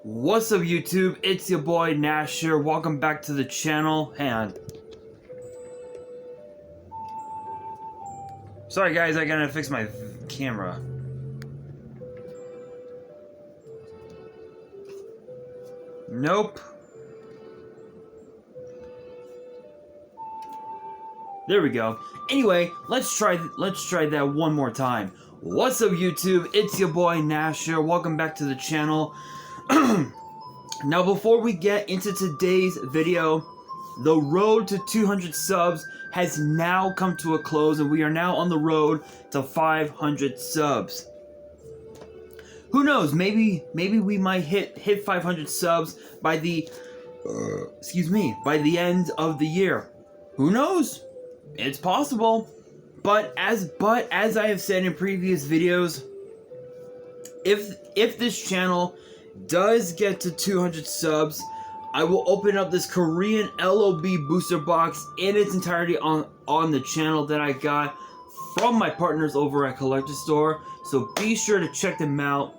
What's up, YouTube? It's your boy Nash here. Welcome back to the channel. Hang on. Sorry guys, I gotta fix my camera. Nope. There we go. Anyway, let's try that one more time. What's up, YouTube? It's your boy Nash here. Welcome back to the channel. Now, before we get into today's video, the road to 200 subs has now come to a close, and we are now on the road to 500 subs. Who knows? Maybe we might hit 500 subs by the by the end of the year. Who knows? It's possible. But as I have said in previous videos, if this channel does get to 200 subs, I will open up this Korean LOB booster box in its entirety on the channel that I got from my partners over at Collector Store. So be sure to check them out.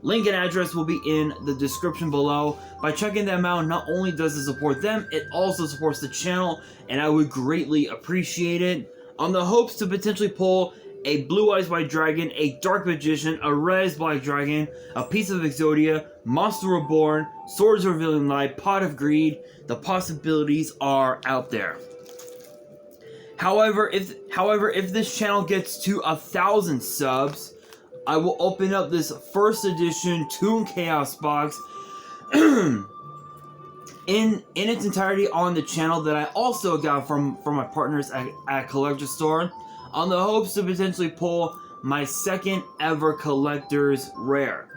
Link and address will be in the description below. By checking them out, not only does it support them, it also supports the channel, and I would greatly appreciate it. On the hopes to potentially pull a Blue Eyes White Dragon, a Dark Magician, a Red Eyes Black Dragon, a piece of Exodia, Monster Reborn, Swords Revealing Light, Pot of Greed. The possibilities are out there. However, if this channel gets to 1,000 subs, I will open up this first edition Toon Chaos box in its entirety on the channel that I also got from my partners at Collector Store, on the hopes to potentially pull my second ever Collector's Rare.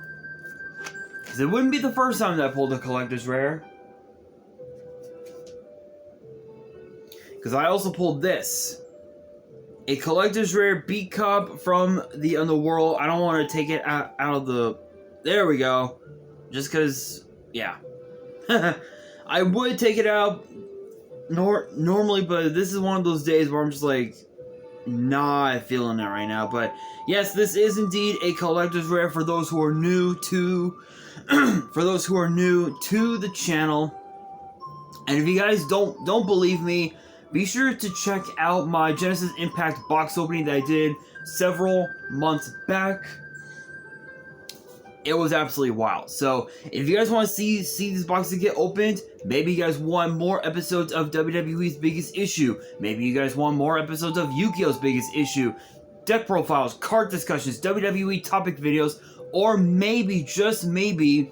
Because it wouldn't be the first time that I pulled a Collector's Rare. Because I also pulled this. A Collector's Rare Beat Cup from the Underworld. I don't want to take it out of the... There we go. Just because, yeah. I would take it out normally, but this is one of those days where I'm just like, not feeling it right now. But yes, this is indeed a Collector's Rare for those who are new to the channel. And if you guys don't believe me, be sure to check out my Genesis Impact box opening that I did several months back. It was absolutely wild. So, if you guys want to see these boxes get opened, maybe you guys want more episodes of WWE's Biggest Issue. Maybe you guys want more episodes of Yu-Gi-Oh's Biggest Issue. Deck profiles, card discussions, WWE topic videos, or maybe, just maybe,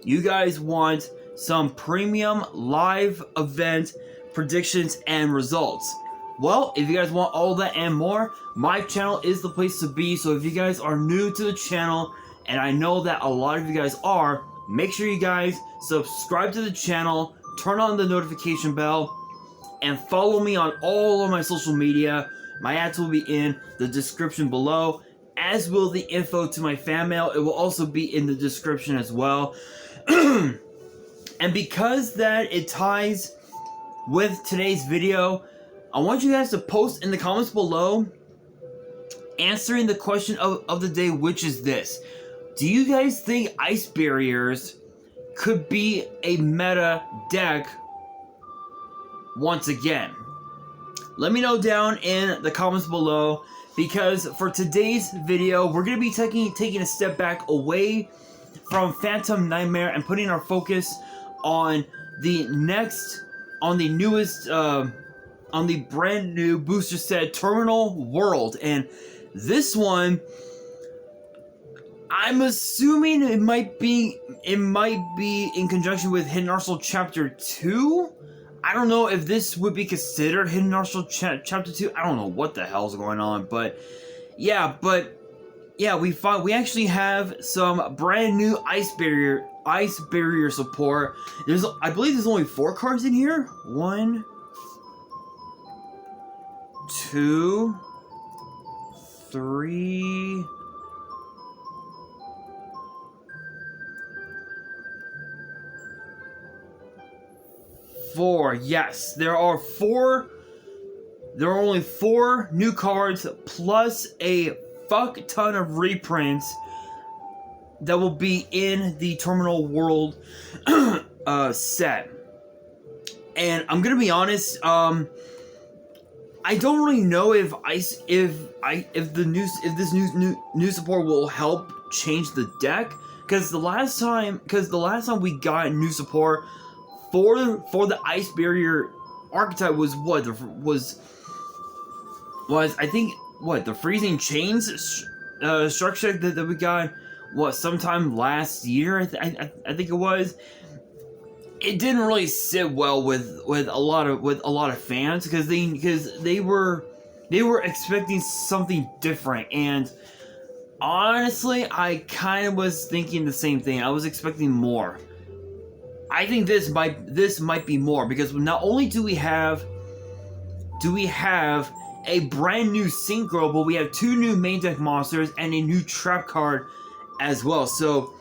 you guys want some premium live event predictions and results. Well, if you guys want all that and more, my channel is the place to be. So if you guys are new to the channel, and I know that a lot of you guys are, make sure you guys subscribe to the channel, turn on the notification bell, and follow me on all of my social media. My ads will be in the description below, as will the info to my fan mail. It will also be in the description as well. And because that it ties with today's video, I want you guys to post in the comments below answering the question of the day, which is this: do you guys think Ice Barriers could be a meta deck once again? Let me know down in the comments below, because for today's video, we're going to be taking a step back away from Phantom Nightmare and putting our focus on the brand new booster set, Terminal World. And this one, I'm assuming it might be in conjunction with Hidden Arsenal Chapter 2. I don't know if this would be considered Hidden Arsenal Chapter 2. I don't know what the hell's going on, but yeah, we actually have some brand new Ice Barrier support. I believe there's only 4 cards in here. 1, 2, 3. 4. Yes, there are 4. There are only 4 new cards plus a fuck ton of reprints that will be in the Terminal World set. And I'm gonna be honest, I don't really know if this new support will help change the deck, because the last time we got new support for the Ice Barrier archetype was I think the Freezing Chains structure that we got sometime last year. I think it was. It didn't really sit well with a lot of fans, because they were expecting something different, and honestly, I kind of was thinking the same thing. I was expecting more. I think this might be more, because not only do we have a brand new Synchro, but we have 2 new main deck monsters and a new trap card as well. So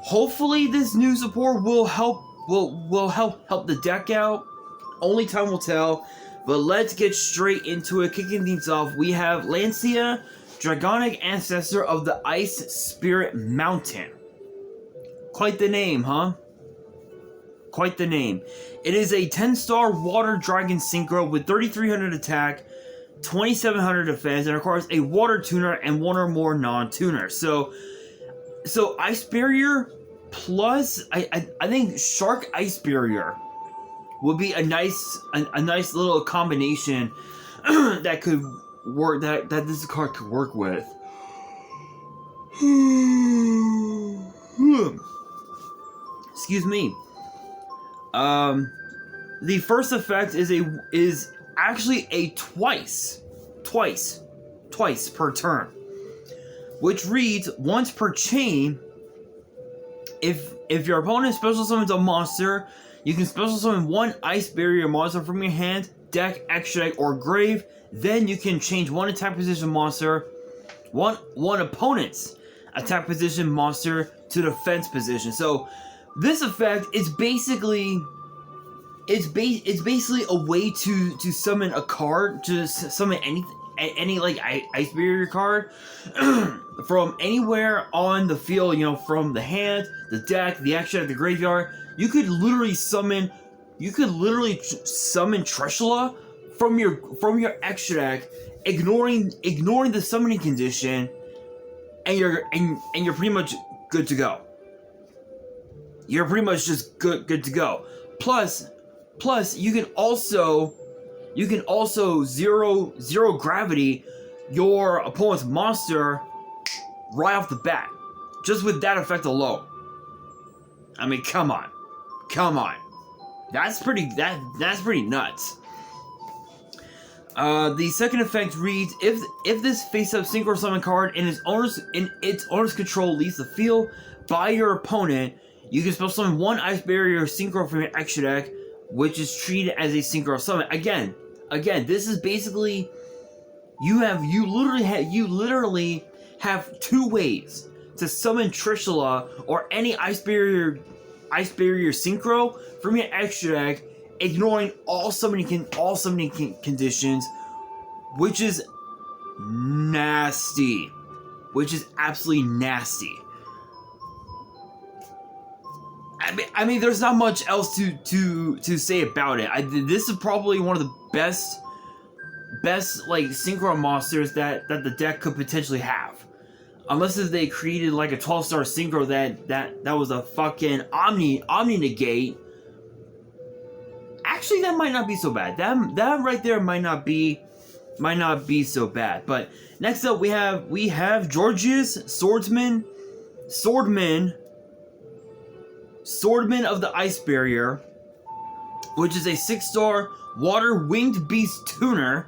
hopefully this new support will help the deck out. Only time will tell. But let's get straight into it. Kicking things off, we have Lancia, Dragonic Ancestor of the Ice Spirit Mountain. Quite the name, huh? Quite the name. It is a 10-star Water Dragon Synchro with 3,300 attack, 2,700 defense, and of course a Water Tuner and 1 or more non-tuners. So Ice Barrier plus I think Shark Ice Barrier would be a nice little combination that could work, that this card could work with. Excuse me. The first effect is actually a twice per turn, which reads: once per chain, if your opponent special summons a monster, you can special summon 1 Ice Barrier monster from your hand, deck, extra deck, or grave. Then you can change 1 attack position monster, one opponent's attack position monster to defense position. So this effect is basically a way to summon a card, to summon any like Ice Barrier card from anywhere on the field, from the hand, the deck, the extra deck, the graveyard. You could literally summon Trishula from your extra deck, ignoring the summoning condition, and you're pretty much good to go. You're pretty much just good to go. Plus you can also zero gravity your opponent's monster right off the bat, just with that effect alone. I mean, come on, that's pretty nuts. The second effect reads: if this face-up Synchro Summon card in its owner's control leaves the field by your opponent, you can special summon 1 Ice Barrier Synchro from your extra deck, which is treated as a Synchro Summon. Again, this is basically you literally have 2 ways to summon Trishula or any Ice Barrier Synchro from your extra deck, ignoring all summoning conditions, which is nasty. Which is absolutely nasty. I mean, there's not much else to say about it. This is probably one of the best like Synchro monsters that the deck could potentially have, unless they created like a 12-star Synchro that was a fucking Omni negate. Actually, that might not be so bad. That right there might not be so bad. But next up, we have Georgius Swordman of the Ice Barrier, which is a 6-star Water Winged Beast Tuner.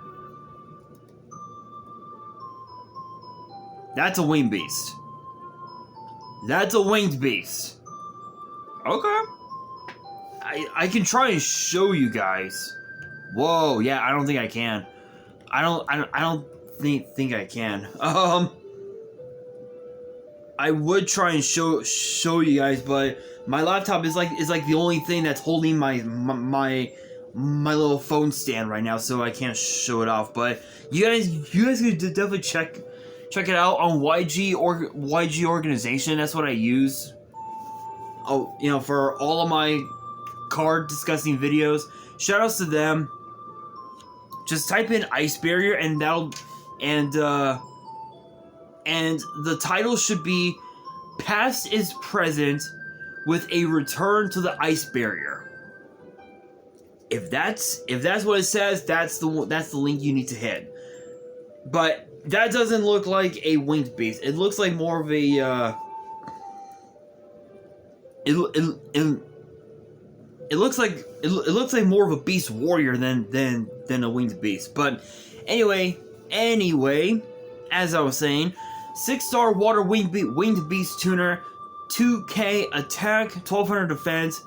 That's a winged beast. Okay. I can try and show you guys. Whoa, yeah, I don't think I can. I don't think I can. I would try and show you guys, but my laptop is like the only thing that's holding my little phone stand right now, so I can't show it off. But you guys could definitely check check it out on YG Organization. That's what I use. Oh, you know, for all of my card discussing videos. Shoutouts to them. Just type in Ice Barrier and that'll and the title should be Past is Present with a Return to the Ice Barrier. If that's what it says, that's the link you need to hit. But that doesn't look like a winged beast. It looks like more of a it looks like more of a beast warrior than a winged beast. But anyway, as I was saying, 6-star water winged beast tuner, 2k attack, 1200 defense.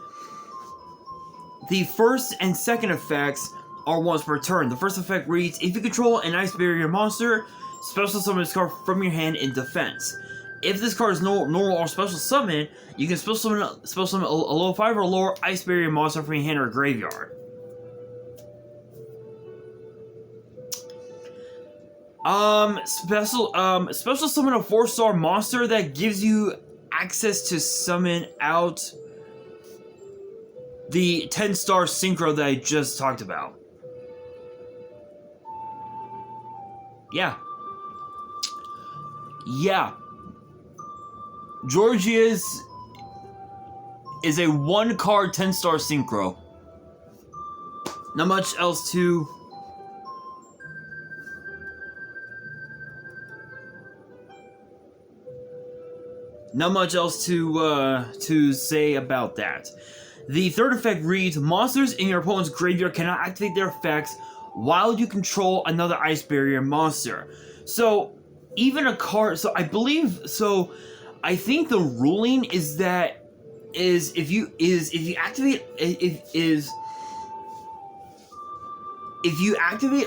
The first and second effects are once per turn. The first effect reads: if you control an ice barrier monster, special summon this card from your hand in defense. If this card is normal or special summon, you can special summon a level 5 or lower ice barrier monster from your hand or graveyard. Special summon a 4-star monster that gives you access to summon out the 10-star synchro that I just talked about. Yeah. Georgia's is a 1-card 10-star synchro. Not much else to say about that. The third effect reads: monsters in your opponent's graveyard cannot activate their effects while you control another ice barrier monster. So even a card. I think the ruling is that if you activate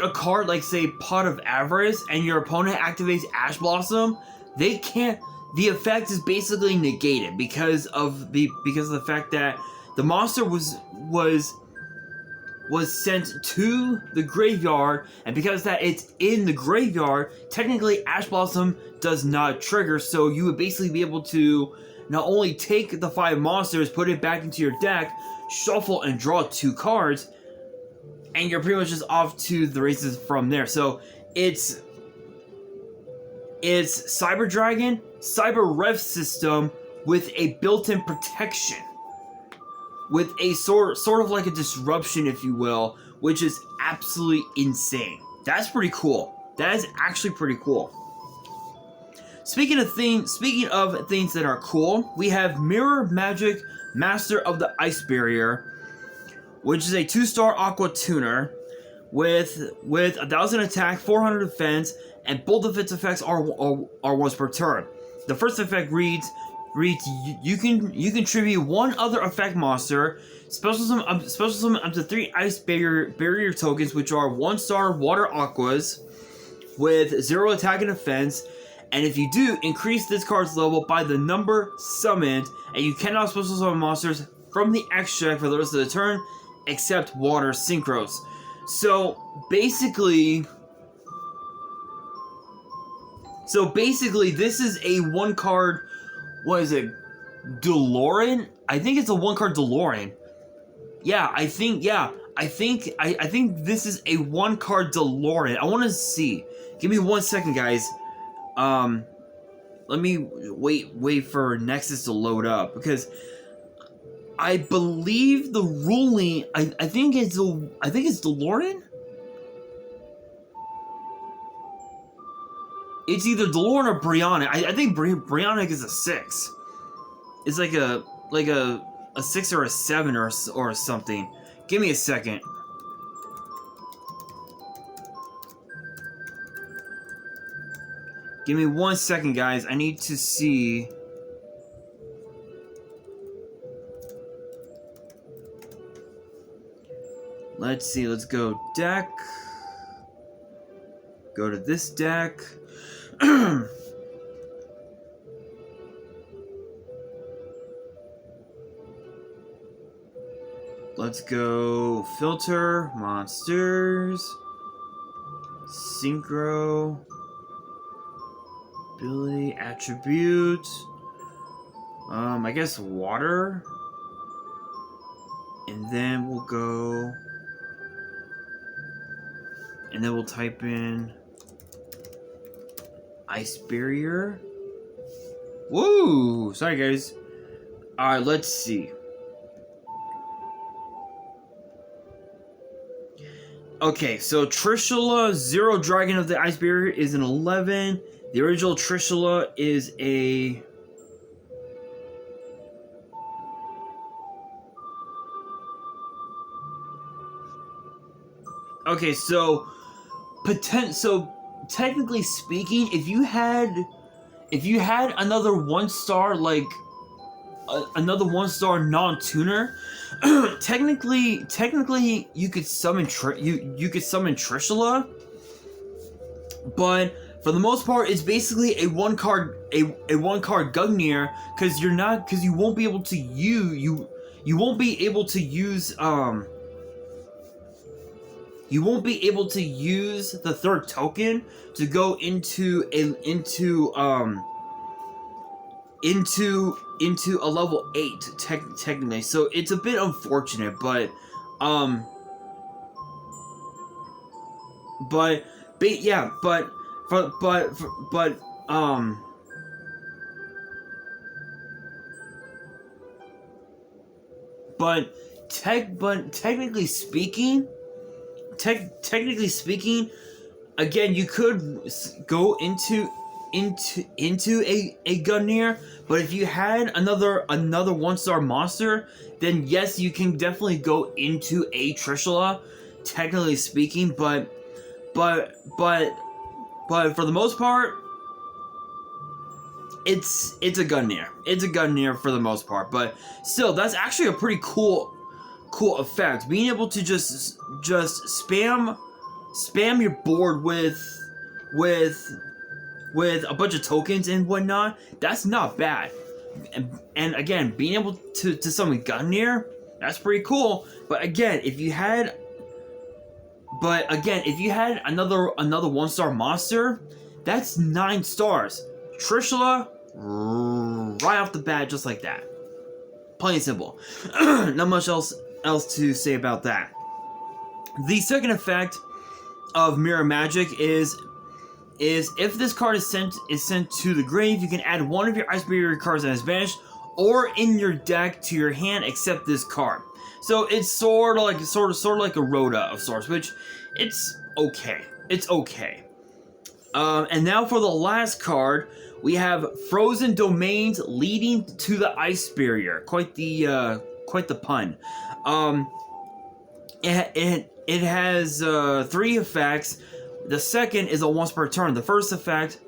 a card like, say, Pot of Avarice, and your opponent activates Ash Blossom, they can't. The effect is basically negated because of the fact that the monster was sent to the graveyard, and because that it's in the graveyard, technically Ash Blossom does not trigger. So you would basically be able to not only take the 5 monsters, put it back into your deck, shuffle, and draw 2 cards, and you're pretty much just off to the races from there. So it's Cyber Dragon, Cyber Rev system with a built-in protection, with a sort of like a disruption, if you will, which is absolutely insane. That's pretty cool. That is actually pretty cool. Speaking of things that are cool, we have Mirror Magic Master of the Ice Barrier, which is a 2-star Aqua Tuner with 1000 attack, 400 defense, and both of its effects are once per turn. The first effect reads you can tribute 1 other effect monster, special summon up to 3 ice barrier tokens, which are 1-star water aquas with 0 attack and defense, and if you do, increase this card's level by the number summoned, and you cannot special summon monsters from the extract for the rest of the turn except water synchros. So basically, this is a 1-card. What is it? DeLorean? I think it's a 1-card DeLorean. Yeah, I think this is a 1-card DeLorean. I want to see. Give me 1 second, guys. Let me wait for Nexus to load up, because I believe the ruling. I think it's DeLorean. It's either DeLorean or Brionic. I think Brionic is a 6. It's like a 6 or a 7 or something. Give me a second. Give me 1 second, guys. I need to see. Let's see. Let's go deck. Go to this deck. Let's go filter, monsters, synchro. ability, attribute. I guess water. And then we'll go. And then we'll type in Ice Barrier. Woo! Sorry, guys. Alright, let's see. Okay, so Trishula, Zero Dragon of the Ice Barrier is an 11. The original Trishula is a... Okay, so technically speaking, if you had another 1-star, like another 1-star non-tuner, technically you could summon you could summon Trishula, but for the most part it's basically a one card Gungnir, because you won't be able to use you won't be able to use the third token to go into a level 8 technically. So it's a bit unfortunate, but technically speaking, again, you could go into a Gungnir, but if you had another 1-star monster, then yes, you can definitely go into a Trishula, technically speaking, but for the most part, it's a Gungnir. It's a Gungnir for the most part, but still, that's actually a pretty cool effect. Being able to just spam your board with a bunch of tokens and whatnot, that's not bad. And again, being able to summon Gungnir, that's pretty cool. But again, if you had another 1-star monster, that's 9 stars. Trishula, right off the bat, just like that. Plain and simple. Not much else to say about that. The second effect of Mirror Magic is if this card is sent to the grave, you can add one of your Ice Barrier cards that is banished or in your deck to your hand except this card. So it's sort of like a Rhoda of sorts, which it's okay. It's okay. And now for the last card, we have Frozen Domains leading to the Ice Barrier. Quite the pun. It has 3 effects. The second is a once per turn. The first effect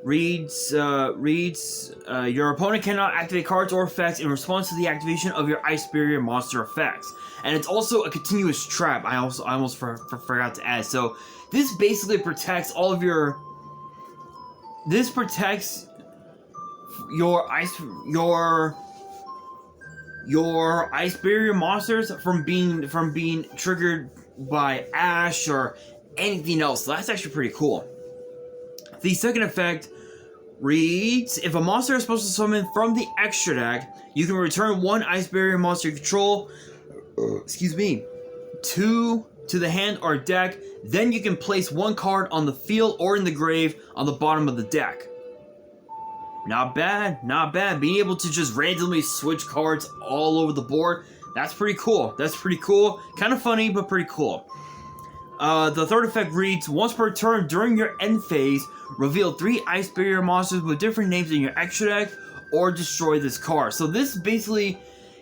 reads your opponent cannot activate cards or effects in response to the activation of your Ice Barrier monster effects. And it's also a continuous trap. I almost forgot to add. So this basically protects all of your... This protects your Ice Barrier monsters from being triggered by Ash or anything else. So that's actually pretty cool. The second effect reads, if a monster is supposed to summon from the extra deck, you can return one Ice Barrier monster you control, to the hand or deck. Then you can place one card on the field or in the grave on the bottom of the deck. Not bad, not bad. Being able to just randomly switch cards all over the board, that's pretty cool. That's pretty cool. Kind of funny, but pretty cool. The third effect reads, once per turn during your end phase, reveal 3 Ice Barrier monsters with different names in your extra deck, or destroy this card. So this basically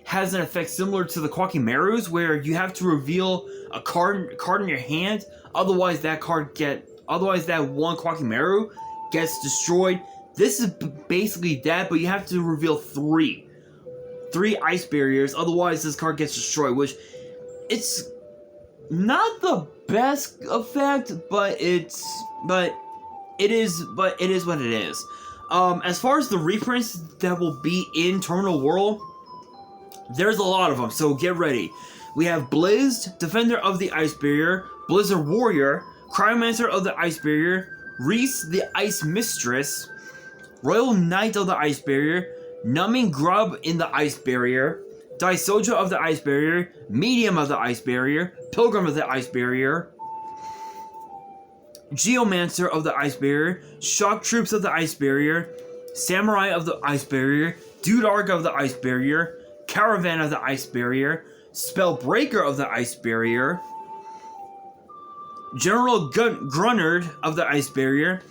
has an effect similar to the Quakimerus, where you have to reveal a card in your hand, otherwise that one Quakimeru gets destroyed. This is basically that, but you have to reveal 3 Ice Barriers, otherwise this card gets destroyed, which it's not the best effect, but it is what it is. As far as the reprints that will be in Terminal World, there's a lot of them, so get ready. We have Blizz, Defender of the Ice Barrier, Blizzard Warrior, Cryomancer of the Ice Barrier, Reese the Ice Mistress, Royal Knight of the Ice Barrier, Numbing Grub in the Ice Barrier, Daisoja of the Ice Barrier, Medium of the Ice Barrier, Pilgrim of the Ice Barrier, Geomancer of the Ice Barrier, Shock Troops of the Ice Barrier, Samurai of the Ice Barrier, Dudark of the Ice Barrier, Caravan of the Ice Barrier, Spellbreaker of the Ice Barrier, General Grunnard of the Ice Barrier,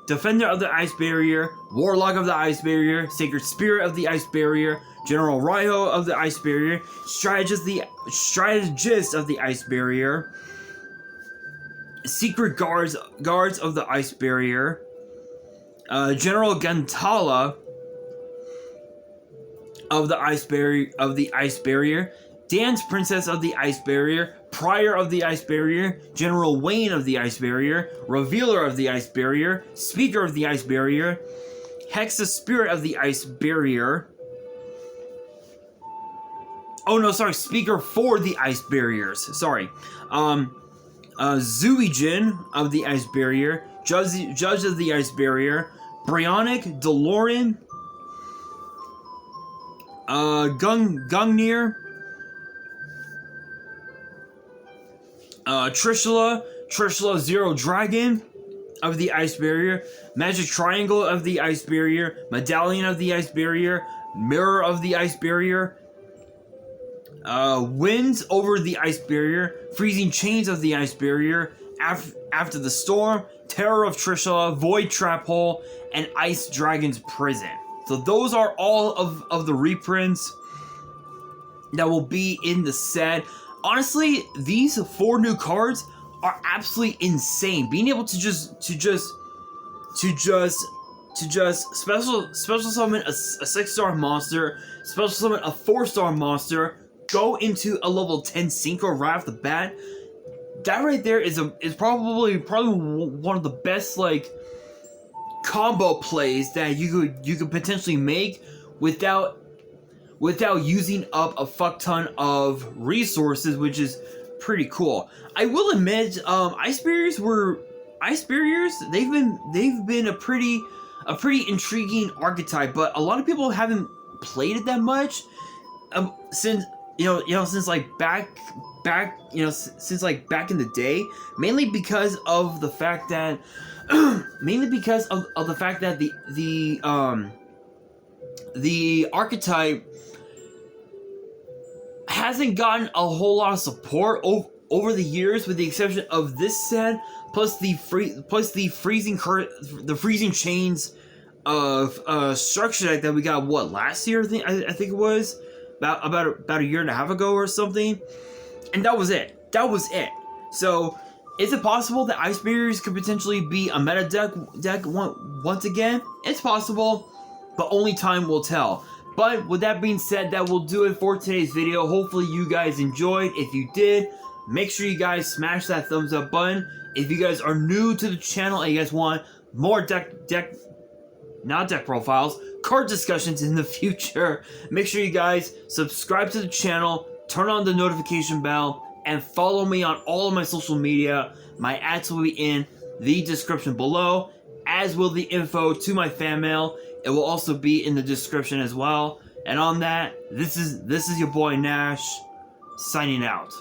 Defender of the Ice Barrier, Warlock of the Ice Barrier, Sacred Spirit of the Ice Barrier, General Raiho of the Ice Barrier, Strategist of the Ice Barrier, Secret Guards of the Ice Barrier, General Gantala of the Ice Barrier, Dance Princess of the Ice Barrier, Prior of the Ice Barrier, General Wayne of the Ice Barrier, Revealer of the Ice Barrier, Speaker of the Ice Barrier, Hexa Spirit of the Ice Barrier. Oh no, sorry, Speaker for the Ice Barriers. Sorry. Zuijin of the Ice Barrier, Judge of the Ice Barrier, Bryonic, DeLorean, Gungnir, Trishula Zero Dragon of the Ice Barrier, Magic Triangle of the Ice Barrier, Medallion of the Ice Barrier, Mirror of the Ice Barrier, Winds over the Ice Barrier, Freezing Chains of the Ice Barrier, After the Storm, Terror of Trishula, Void Trap Hole, and Ice Dragon's Prison. So those are all of the reprints that will be in the set. Honestly, these 4 new cards are absolutely insane. Being able to just special summon a 6-star monster, special summon a 4-star monster, go into a level 10 synchro right off the bat. That right there is probably one of the best like combo plays that you could potentially make without using up a fuck ton of resources, which is pretty cool. I will admit, Ice Barriers. They've been a pretty intriguing archetype, but a lot of people haven't played it that much since back in the day. Mainly because of the fact that the archetype hasn't gotten a whole lot of support over the years, with the exception of this set, plus the freezing chains of structure deck that we got last year. I think it was about a year and a half ago or something, and that was it. So is it possible that Ice Barriers could potentially be a meta deck once again? It's possible, but only time will tell. But with that being said, that will do it for today's video. Hopefully you guys enjoyed. If you did, make sure you guys smash that thumbs up button. If you guys are new to the channel and you guys want more not deck profiles, card discussions in the future, make sure you guys subscribe to the channel, turn on the notification bell, and follow me on all of my social media. My ads will be in the description below, as will the info to my fan mail. It will also be in the description as well. And on that, this is your boy Nash, signing out.